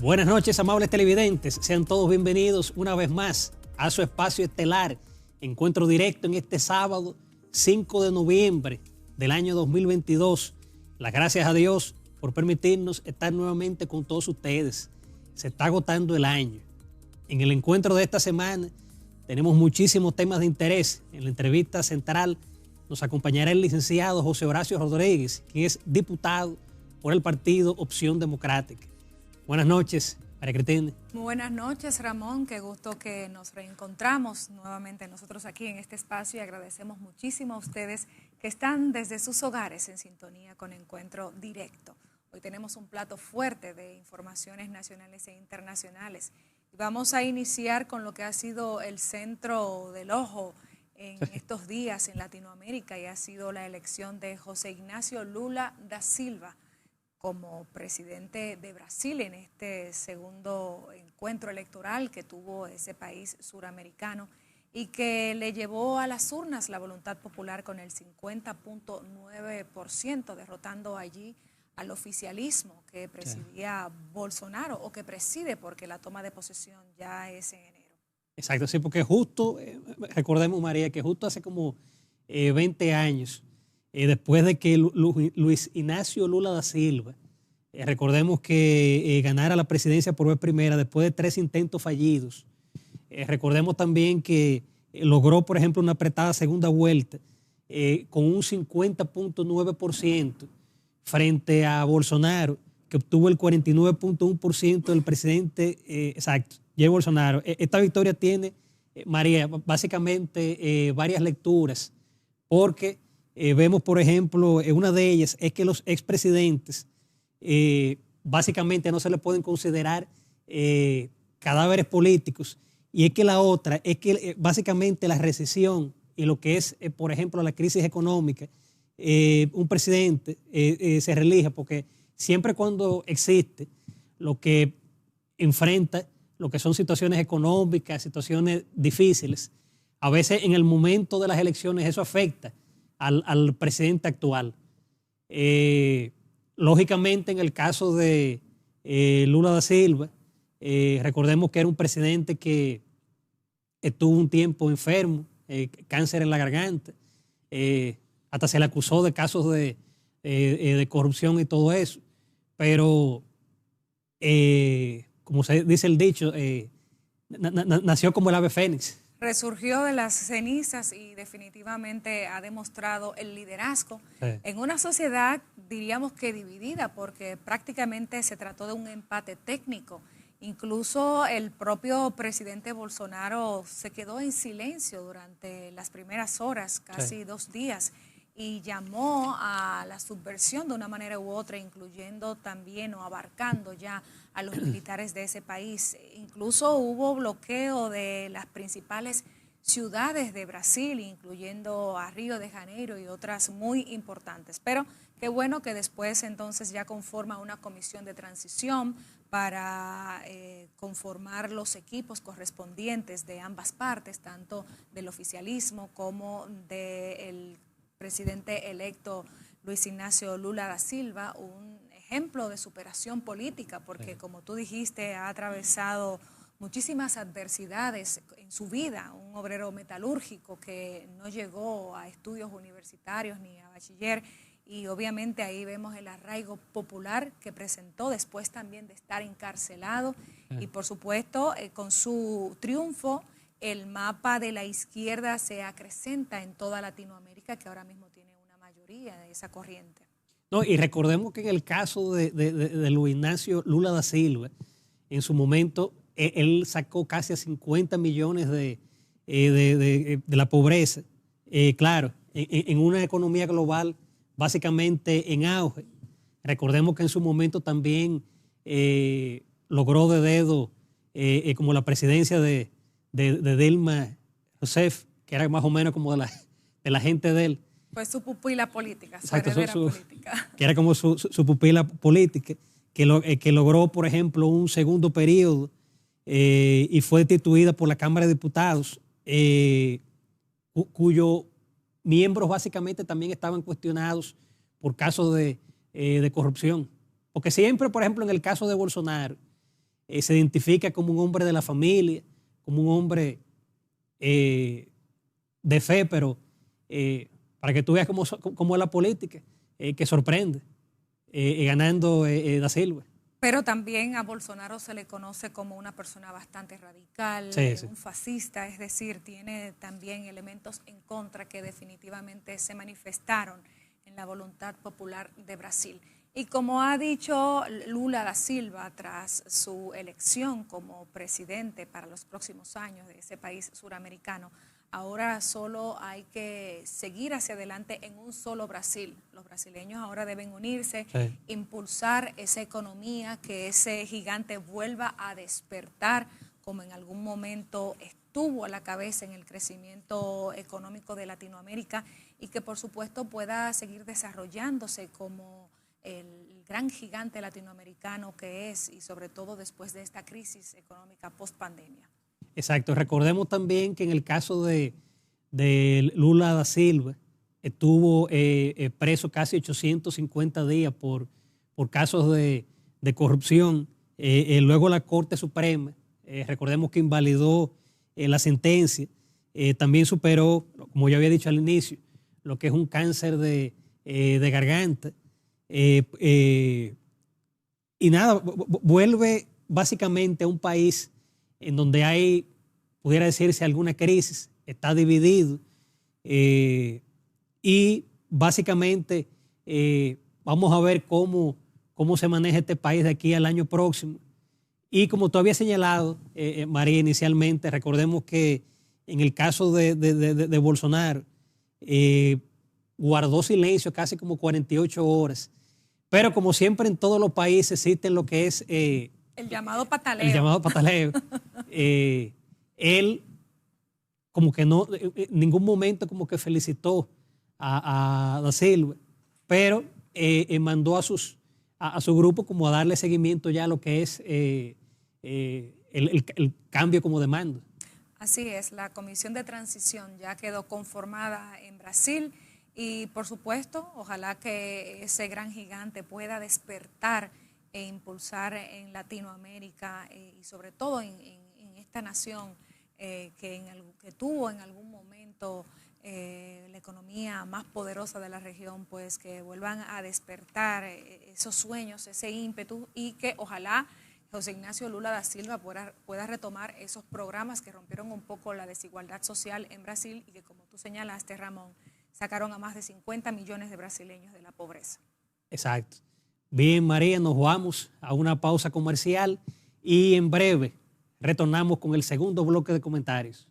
Buenas noches, amables televidentes. Sean todos bienvenidos una vez más a su espacio estelar. Encuentro directo en este sábado 5 de noviembre del año 2022. Las gracias a Dios por permitirnos estar nuevamente con todos ustedes. Se está agotando el año. En el encuentro de esta semana tenemos muchísimos temas de interés. En la entrevista central nos acompañará el licenciado José Horacio Rodríguez, quien es diputado por el partido Opción Democrática. Buenas noches, María Cristina. Muy buenas noches, Ramón. Qué gusto que nos reencontramos nuevamente nosotros aquí en este espacio y agradecemos muchísimo a ustedes que están desde sus hogares en sintonía con Encuentro Directo. Hoy tenemos un plato fuerte de informaciones nacionales e internacionales y vamos a iniciar con lo que ha sido el centro del ojo en estos días en Latinoamérica y ha sido la elección de José Ignacio Lula da Silva como presidente de Brasil en este segundo encuentro electoral que tuvo ese país suramericano y que le llevó a las urnas la voluntad popular con el 50.9%, derrotando allí al oficialismo que presidía Bolsonaro, o que preside porque la toma de posesión ya es en enero. Exacto, sí, porque justo, recordemos, María, que justo hace como 20 años, después de que Luis Ignacio Lula da Silva, recordemos que ganara la presidencia por vez primera después de 3 intentos fallidos. Recordemos también que logró, por ejemplo, una apretada segunda vuelta con un 50.9% frente a Bolsonaro, que obtuvo el 49.1% del presidente, exacto, Jair Bolsonaro. Esta victoria tiene, María, básicamente varias lecturas, porque vemos, por ejemplo, una de ellas es que los expresidentes básicamente no se les pueden considerar cadáveres políticos, y es que la otra es que básicamente la recesión y lo que es, por ejemplo, la crisis económica, un presidente se reelige porque siempre cuando existe lo que enfrenta, lo que son situaciones económicas, situaciones difíciles, a veces en el momento de las elecciones eso afecta al presidente actual. Lógicamente, en el caso de Lula da Silva, recordemos que era un presidente que estuvo un tiempo enfermo, cáncer en la garganta, hasta se le acusó de casos de corrupción y todo eso, pero como se dice el dicho, nació como el ave fénix. Resurgió de las cenizas y definitivamente ha demostrado el liderazgo en una sociedad, diríamos que dividida, porque prácticamente se trató de un empate técnico. Incluso el propio presidente Bolsonaro se quedó en silencio durante las primeras horas, casi 2 días, y llamó a la subversión de una manera u otra, incluyendo también o abarcando ya a los militares de ese país. Incluso hubo bloqueo de las principales ciudades de Brasil, incluyendo a Río de Janeiro y otras muy importantes. Pero qué bueno que después entonces ya conforma una comisión de transición para conformar los equipos correspondientes de ambas partes, tanto del oficialismo como del presidente electo Luis Ignacio Lula da Silva, un ejemplo de superación política, porque como tú dijiste, ha atravesado muchísimas adversidades en su vida, un obrero metalúrgico que no llegó a estudios universitarios ni a bachiller, y obviamente ahí vemos el arraigo popular que presentó después también de estar encarcelado, y por supuesto con su triunfo el mapa de la izquierda se acrecenta en toda Latinoamérica, que ahora mismo tiene una mayoría de esa corriente. No, y recordemos que en el caso de Luis Ignacio Lula da Silva, en su momento, él sacó casi a 50 millones de la pobreza, claro, en una economía global básicamente en auge. Recordemos que en su momento también logró de dedo como la presidencia de Dilma Rousseff, que era más o menos como de la gente de él. Fue su pupila política, su Exacto, heredera política. Que era como su pupila política, que logró, por ejemplo, un segundo periodo y fue destituida por la Cámara de Diputados, cuyos miembros básicamente también estaban cuestionados por casos de corrupción. Porque siempre, por ejemplo, en el caso de Bolsonaro, se identifica como un hombre de la familia, como un hombre de fe, pero para que tú veas cómo es la política, que sorprende, ganando Da Silva. Pero también a Bolsonaro se le conoce como una persona bastante radical, Sí. un fascista, es decir, tiene también elementos en contra que definitivamente se manifestaron en la voluntad popular de Brasil. Y como ha dicho Lula da Silva tras su elección como presidente para los próximos años de ese país suramericano, ahora solo hay que seguir hacia adelante en un solo Brasil. Los brasileños ahora deben unirse, Sí. impulsar esa economía, que ese gigante vuelva a despertar, como en algún momento estuvo a la cabeza en el crecimiento económico de Latinoamérica, y que por supuesto pueda seguir desarrollándose como el gran gigante latinoamericano que es, y sobre todo después de esta crisis económica post-pandemia. Exacto. Recordemos también que en el caso de Lula da Silva, estuvo preso casi 850 días por casos de corrupción. Luego la Corte Suprema, recordemos que invalidó la sentencia. También superó, como ya había dicho al inicio, lo que es un cáncer de garganta. Y nada, vuelve básicamente a un país en donde hay, pudiera decirse, alguna crisis, está dividido, y básicamente vamos a ver cómo se maneja este país de aquí al año próximo. Y como tú habías señalado, María, inicialmente, recordemos que en el caso de Bolsonaro, guardó silencio casi como 48 horas, pero como siempre en todos los países existen lo que es... el llamado pataleo. El llamado pataleo. Él como que no, en ningún momento como que felicitó a Da Silva, pero mandó a su grupo como a darle seguimiento ya a lo que es el cambio como de mando. Así es, la comisión de transición ya quedó conformada en Brasil y por supuesto, ojalá que ese gran gigante pueda despertar e impulsar en Latinoamérica y sobre todo en esta nación que tuvo en algún momento la economía más poderosa de la región, pues que vuelvan a despertar esos sueños, ese ímpetu, y que ojalá José Ignacio Lula da Silva pueda retomar esos programas que rompieron un poco la desigualdad social en Brasil y que, como tú señalaste, Ramón, sacaron a más de 50 millones de brasileños de la pobreza. Exacto. Bien, María, nos vamos a una pausa comercial y en breve retornamos con el segundo bloque de comentarios.